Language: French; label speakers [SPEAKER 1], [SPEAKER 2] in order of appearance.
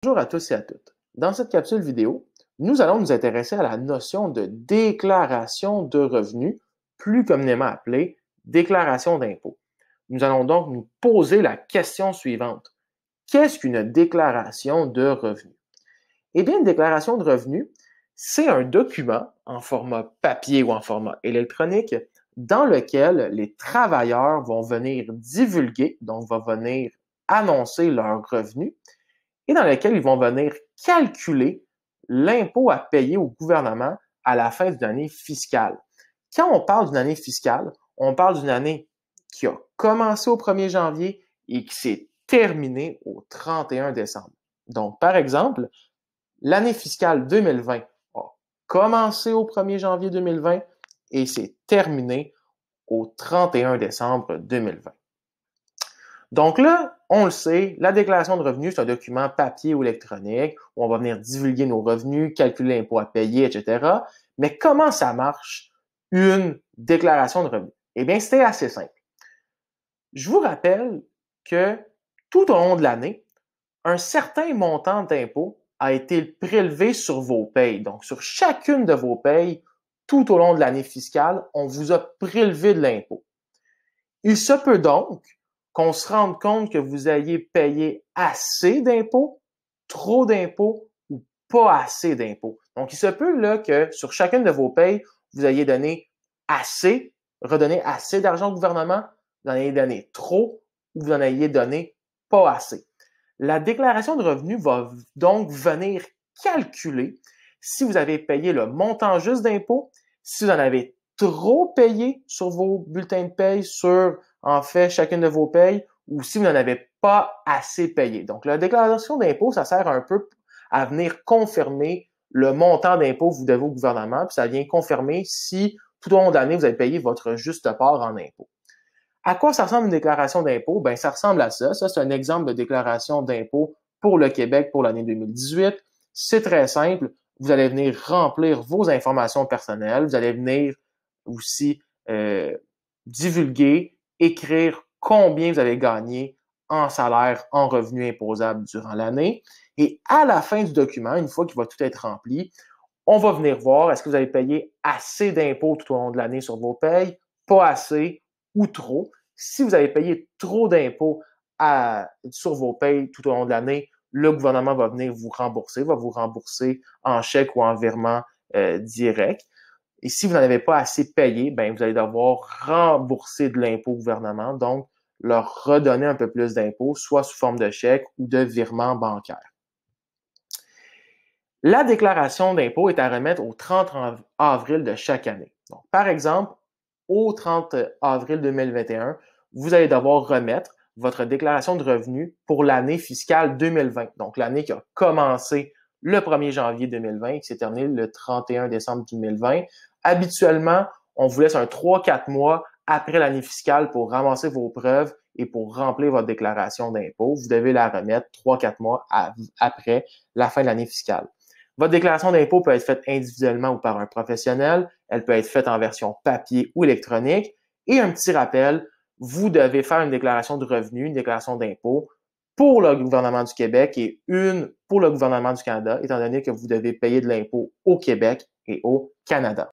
[SPEAKER 1] Bonjour à tous et à toutes. Dans cette capsule vidéo, nous allons nous intéresser à la notion de déclaration de revenus, plus communément appelée déclaration d'impôt. Nous allons donc nous poser la question suivante. Qu'est-ce qu'une déclaration de revenus? Eh bien, une déclaration de revenus, c'est un document en format papier ou en format électronique dans lequel les travailleurs vont venir divulguer, donc vont venir annoncer leurs revenus et dans lequel ils vont venir calculer l'impôt à payer au gouvernement à la fin d'une année fiscale. Quand on parle d'une année fiscale, on parle d'une année qui a commencé au 1er janvier et qui s'est terminée au 31 décembre. Donc, par exemple, l'année fiscale 2020 a commencé au 1er janvier 2020 et s'est terminée au 31 décembre 2020. Donc là, on le sait, la déclaration de revenus, c'est un document papier ou électronique où on va venir divulguer nos revenus, calculer l'impôt à payer, etc. Mais comment ça marche, une déclaration de revenus? Eh bien, c'était assez simple. Je vous rappelle que tout au long de l'année, un certain montant d'impôt a été prélevé sur vos payes. Donc, sur chacune de vos payes, tout au long de l'année fiscale, on vous a prélevé de l'impôt. Il se peut donc qu'on se rende compte que vous ayez payé assez d'impôts, trop d'impôts ou pas assez d'impôts. Donc, il se peut là que sur chacune de vos payes, vous ayez donné assez, redonné assez d'argent au gouvernement, vous en ayez donné trop ou vous en ayez donné pas assez. La déclaration de revenus va donc venir calculer si vous avez payé le montant juste d'impôts, si vous en avez trop payé sur vos bulletins de paye, sur en fait chacune de vos payes, ou si vous n'en avez pas assez payé. Donc, la déclaration d'impôt, ça sert un peu à venir confirmer le montant d'impôt que vous devez au gouvernement, puis ça vient confirmer si tout au long de l'année, vous avez payé votre juste part en impôt. À quoi ça ressemble une déclaration d'impôt? Ben, ça ressemble à ça. Ça, c'est un exemple de déclaration d'impôt pour le Québec pour l'année 2018. C'est très simple. Vous allez venir remplir vos informations personnelles. Vous allez venir aussi divulguer, écrire combien vous avez gagné en salaire, en revenus imposables durant l'année. Et à la fin du document, une fois qu'il va tout être rempli, on va venir voir est-ce que vous avez payé assez d'impôts tout au long de l'année sur vos payes, pas assez ou trop. Si vous avez payé trop d'impôts sur vos payes tout au long de l'année, le gouvernement va venir vous rembourser, va vous rembourser en chèque ou en virement direct. Et si vous n'en avez pas assez payé, ben vous allez devoir rembourser de l'impôt au gouvernement, donc leur redonner un peu plus d'impôts, soit sous forme de chèque ou de virement bancaire. La déclaration d'impôt est à remettre au 30 avril de chaque année. Donc, par exemple, au 30 avril 2021, vous allez devoir remettre votre déclaration de revenus pour l'année fiscale 2020. Donc, l'année qui a commencé le 1er janvier 2020 et qui s'est terminée le 31 décembre 2020. Habituellement, on vous laisse un 3-4 mois après l'année fiscale pour ramasser vos preuves et pour remplir votre déclaration d'impôt. Vous devez la remettre 3-4 mois après la fin de l'année fiscale. Votre déclaration d'impôt peut être faite individuellement ou par un professionnel. Elle peut être faite en version papier ou électronique. Et un petit rappel, vous devez faire une déclaration de revenus, une déclaration d'impôt pour le gouvernement du Québec et une pour le gouvernement du Canada, étant donné que vous devez payer de l'impôt au Québec et au Canada.